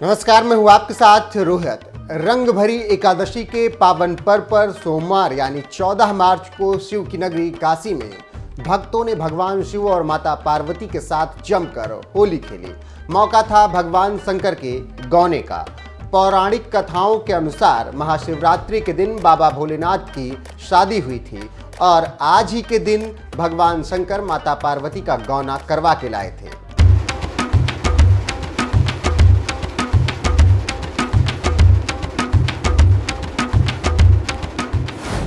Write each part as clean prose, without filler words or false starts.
नमस्कार, मैं हूं आपके साथ रोहित। रंग भरी एकादशी के पावन पर्व पर सोमवार यानी 14 मार्च को शिव की नगरी काशी में भक्तों ने भगवान शिव और माता पार्वती के साथ जमकर होली खेली। मौका था भगवान शंकर के गौने का। पौराणिक कथाओं के अनुसार महाशिवरात्रि के दिन बाबा भोलेनाथ की शादी हुई थी और आज ही के दिन भगवान शंकर माता पार्वती का गौना करवा के लाए थे।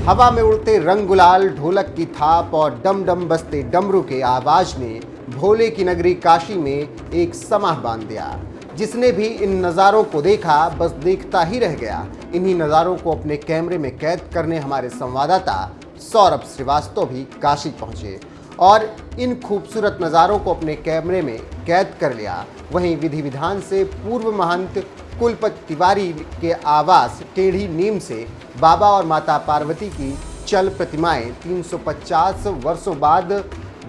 हवा में उड़ते रंग गुलाल, ढोलक की थाप और डम डम बजते डमरू के आवाज ने भोले की नगरी काशी में एक समाह बांध दिया। जिसने भी इन नज़ारों को देखा बस देखता ही रह गया। इन्हीं नज़ारों को अपने कैमरे में कैद करने हमारे संवाददाता सौरभ श्रीवास्तव भी काशी पहुंचे और इन खूबसूरत नज़ारों को अपने कैमरे में कैद कर लिया। वहीं विधि विधान से पूर्व महंत कुलपति तिवारी के आवास टेढ़ी नीम से बाबा और माता पार्वती की चल प्रतिमाएं 350 वर्षों बाद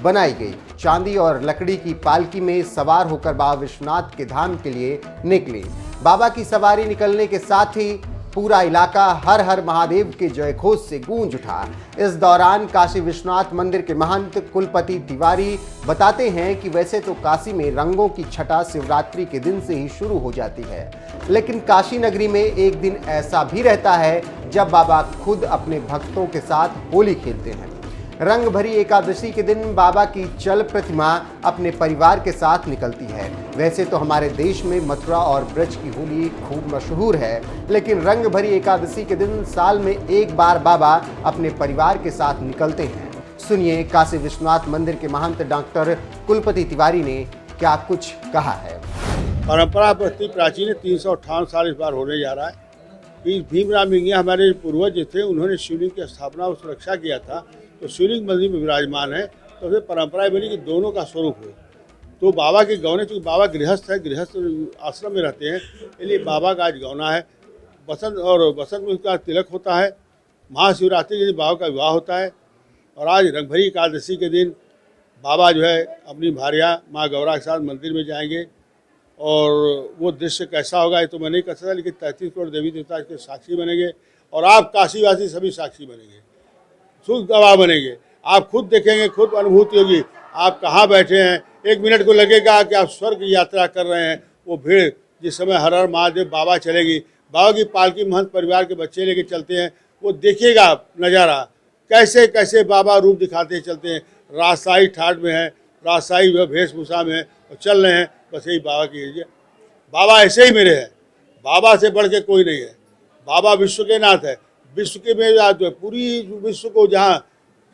बनाई गई। चांदी और लकड़ी की पालकी में सवार होकर बाबा विश्वनाथ के धाम के लिए निकली। बाबा की सवारी निकलने के साथ ही पूरा इलाका हर हर महादेव के जयघोष से गूंज उठा। इस दौरान काशी विश्वनाथ मंदिर के महंत कुलपति तिवारी बताते हैं कि वैसे तो काशी में रंगों की छटा शिवरात्रि के दिन से ही शुरू हो जाती है, लेकिन काशी नगरी में एक दिन ऐसा भी रहता है जब बाबा खुद अपने भक्तों के साथ होली खेलते हैं। रंग भरी एकादशी के दिन बाबा की चल प्रतिमा अपने परिवार के साथ निकलती है। वैसे तो हमारे देश में मथुरा और ब्रज की होली खूब मशहूर है, लेकिन रंग भरी एकादशी के दिन साल में एक बार बाबा अपने परिवार के साथ निकलते हैं। सुनिए काशी विश्वनाथ मंदिर के महंत डॉक्टर कुलपति तिवारी ने क्या कुछ कहा है। परंपरा प्रति प्राचीन 358 साल इस बार होने जा रहा है। भीमराव मिंगिया हमारे पूर्वज जो थे उन्होंने शिवलिंग की स्थापना और सुरक्षा किया था, तो शिवलिंग मंदिर में विराजमान है। तो फिर परंपरा बनी कि दोनों का स्वरूप हो। तो बाबा के गौने, चूँकि बाबा गृहस्थ है, गृहस्थ आश्रम में रहते हैं, इसलिए बाबा का आज गौना है। बसंत में उसका तिलक होता है। महाशिवरात्रि के दिन बाबा का विवाह होता है। और आज रंगभरी एकादशी के दिन बाबा जो है अपनी भार्या माँ गौरा के साथ मंदिर में जाएंगे। और वो दृश्य कैसा होगा ये तो मैं नहीं कह सकता, लेकिन 33 करोड़ देवी देवता इसके साक्षी बनेंगे और आप काशीवासी सभी साक्षी बनेंगे, शुद्ध गवाह बनेंगे। आप खुद देखेंगे, खुद अनुभूति होगी। आप कहाँ बैठे हैं, एक मिनट को लगेगा कि आप स्वर्ग की यात्रा कर रहे हैं। वो भीड़ जिस समय हर हर महादेव बाबा चलेगी, बाबा की पालकी महंत परिवार के बच्चे लेके चलते हैं, वो देखिएगा नज़ारा कैसे कैसे बाबा रूप दिखाते चलते हैं। राजशाही ठाट में है, राजशाही वेशभूषा में है और चल रहे हैं। बस यही बाबा की बाबा ऐसे ही मेरे हैं। बाबा से बढ़ के कोई नहीं है। बाबा विश्व के नाथ है। विश्व के में आज पूरी विश्व को जहाँ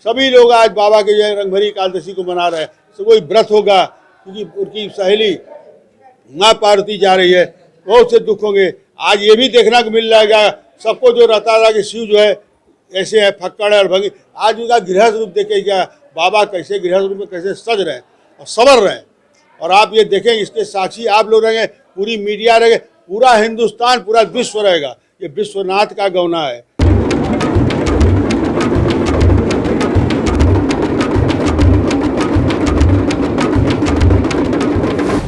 सभी लोग आज बाबा के जो रंगभरी एकादशी को मना रहे हैं, तो कोई व्रत होगा क्योंकि उनकी सहेली माँ पार्वती जा रही है, बहुत से दुख होंगे। आज ये भी देखने को मिल जाएगा सबको जो रहता था कि शिव जो है ऐसे है, फक्कड़ है और भंगी। आज उनका गृहस्थ रूप देखे क्या बाबा कैसे गृहस्थ रूप में कैसे सज रहे हैं और संवर रहे हैं। और आप ये देखें, इसके साक्षी आप लोग रहेंगे, पूरी मीडिया रहेंगे, पूरा हिंदुस्तान, पूरा विश्व रहेगा। ये विश्वनाथ का गौना है।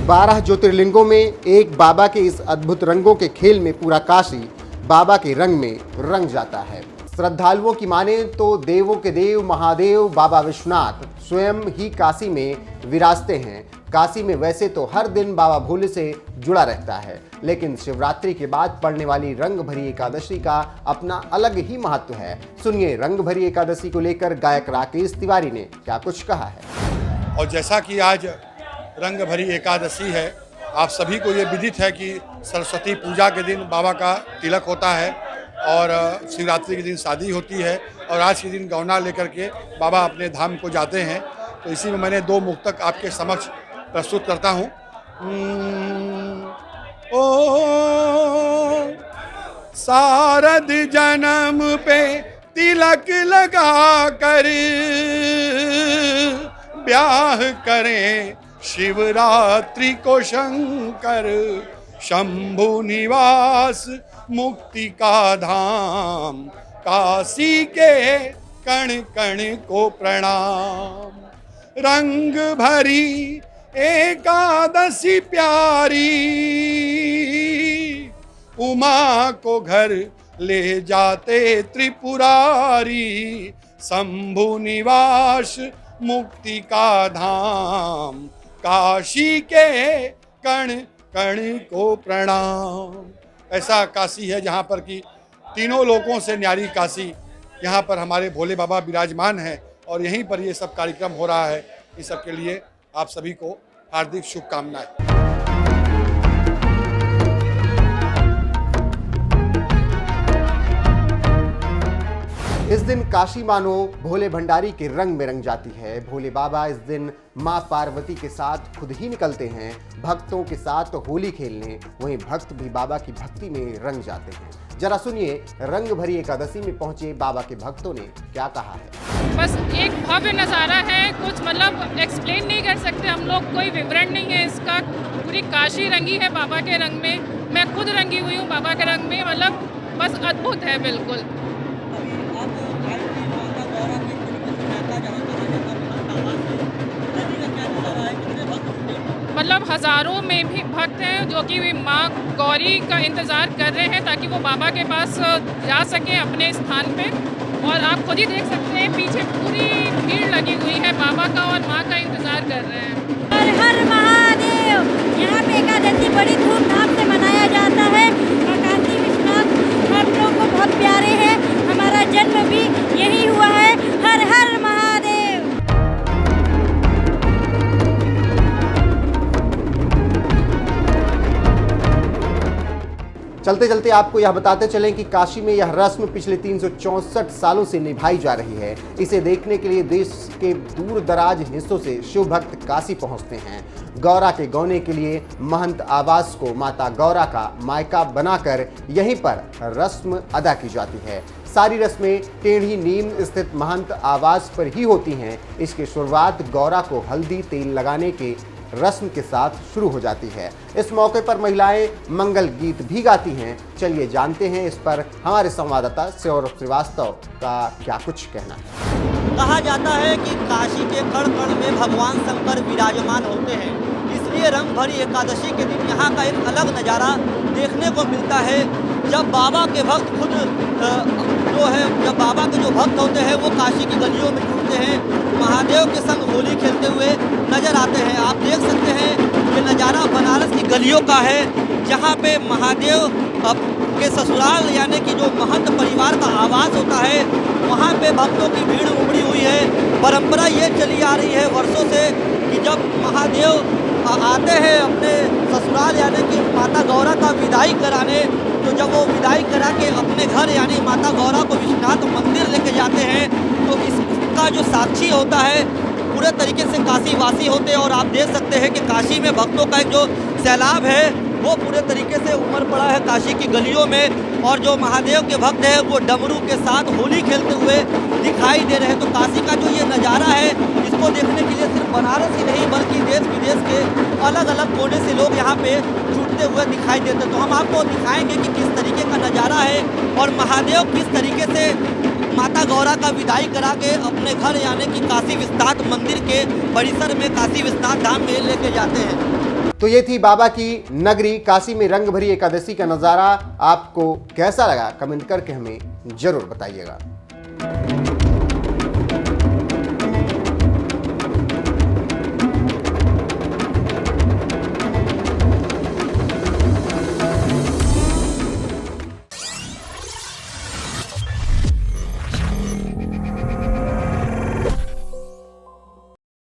12 ज्योतिर्लिंगों में एक बाबा के इस अद्भुत रंगों के खेल में पूरा काशी बाबा के रंग में रंग जाता है। श्रद्धालुओं की माने तो देवों के देव महादेव बाबा विश्वनाथ स्वयं ही काशी में विराजते हैं। काशी में वैसे तो हर दिन बाबा भोले से जुड़ा रहता है, लेकिन शिवरात्रि के बाद पड़ने वाली रंग भरी एकादशी का अपना अलग ही महत्व है। सुनिए रंग भरी एकादशी को लेकर गायक राकेश तिवारी ने क्या कुछ कहा है। और जैसा कि आज रंग भरी एकादशी है, आप सभी को ये विदित है कि सरस्वती पूजा के दिन बाबा का तिलक होता है और शिवरात्रि के दिन शादी होती है और आज के दिन गौना लेकर के बाबा अपने धाम को जाते हैं। तो इसी में मैंने 2 मुक्तक आपके समक्ष प्रस्तुत करता हूँ। ओ शारद जन्म पे तिलक लगा कर ब्याह करें शिवरात्रि को शंकर, शंभु निवास मुक्ति का धाम, काशी के कण कण को प्रणाम। रंग भरी एकादशी प्यारी, उमा को घर ले जाते त्रिपुरारी, शंभु निवास मुक्ति का धाम, काशी के कण कण को प्रणाम। ऐसा काशी है जहाँ पर कि तीनों लोकों से न्यारी काशी, यहाँ पर हमारे भोले बाबा विराजमान हैं और यहीं पर ये सब कार्यक्रम हो रहा है। इस सब के लिए आप सभी को हार्दिक शुभकामनाएं। इस दिन काशी मानो भोले भंडारी के रंग में रंग जाती है। भोले बाबा इस दिन मां पार्वती के साथ खुद ही निकलते हैं भक्तों के साथ होली खेलने। वहीं भक्त भी बाबा की भक्ति में रंग जाते हैं। जरा सुनिए रंग भरी एकादशी में पहुंचे बाबा के भक्तों ने क्या कहा है। बस एक भव्य नज़ारा है, कुछ मतलब एक्सप्लेन नहीं कर सकते हम लोग, कोई विवरण नहीं है इसका। पूरी काशी रंगी है बाबा के रंग में, मैं खुद रंगी हुई हूँ बाबा के रंग में, मतलब बस अद्भुत है बिल्कुल। मतलब हज़ारों में भी भक्त हैं जो कि माँ गौरी का इंतज़ार कर रहे हैं ताकि वो बाबा के पास जा सकें अपने स्थान पे। और आप खुद ही देख सकते हैं पीछे पूरी भीड़ लगी हुई है बाबा का और माँ का इंतज़ार कर रहे हैं। हर हर महादेव। यहाँ पे एकादशी बड़ी धूमधाम से मनाया जाता है और काशी विश्वनाथ हम लोग को बहुत प्यारे हैं। हमारा जन्म भी यही हुआ है। हर हर महादेव। चलते चलते आपको यह बताते चलें कि काशी में यह रस्म पिछले 364 सालों से निभाई जा रही है। इसे देखने के लिए देश के दूर दराज हिस्सों से शिव भक्त काशी पहुंचते हैं। गौरा के गौने के लिए महंत आवास को माता गौरा का मायका बनाकर यहीं पर रस्म अदा की जाती है। सारी रस्में टेढ़ी नीम स्थित महंत आवास पर ही होती हैं। इसकी शुरुआत गौरा को हल्दी तेल लगाने के रस्म के साथ शुरू हो जाती है। इस मौके पर महिलाएं मंगल गीत भी गाती हैं। चलिए जानते हैं इस पर हमारे संवाददाता सौरभ श्रीवास्तव का क्या कुछ कहना है। कहा जाता है कि काशी के कण कण में भगवान शंकर विराजमान होते हैं, इसलिए रंग भरी एकादशी के दिन यहाँ का एक अलग नज़ारा देखने को मिलता है। जब बाबा के भक्त खुद जब बाबा के जो भक्त होते हैं वो काशी की गलियों में घूमते हैं, महादेव के संग होली खेलते हुए नजर आते हैं। आप देख सकते हैं ये नज़ारा बनारस की गलियों का है, जहाँ पे महादेव के ससुराल यानी कि जो महंत परिवार का आवास होता है वहाँ पे भक्तों की भीड़ उमड़ी हुई है। परंपरा ये चली आ रही है वर्षों से कि जब महादेव आते हैं अपने ससुराल यानी कि माता गौरा का विदाई कराने, तो जब वो विदाई करा के अपने घर यानी माता गौरा को विश्वनाथ मंदिर लेके जाते हैं तो इसका जो साक्षी होता है पूरे तरीके से काशी वासी होते हैं। और आप देख सकते हैं कि काशी में भक्तों का एक जो सैलाब है वो पूरे तरीके से उमड़ पड़ा है काशी की गलियों में। और जो महादेव के भक्त हैं वो डमरू के साथ होली खेलते हुए दिखाई दे रहे हैं। तो काशी का जो ये नज़ारा है इसको देखने के लिए सिर्फ बनारस ही नहीं बल्कि देश विदेश के अलग अलग कोने से लोग यहाँ पे जुटते हुए दिखाई देते हैं। तो हम आपको दिखाएंगे कि किस तरीके का नज़ारा है और महादेव किस तरीके से माता गौरा का विदाई करा के अपने घर यानी कि काशी विश्वनाथ मंदिर के परिसर में काशी विश्वनाथ धाम में लेके जाते हैं। तो ये थी बाबा की नगरी काशी में रंग भरी एकादशी का नज़ारा। आपको कैसा लगा कमेंट करके हमें जरूर बताइएगा।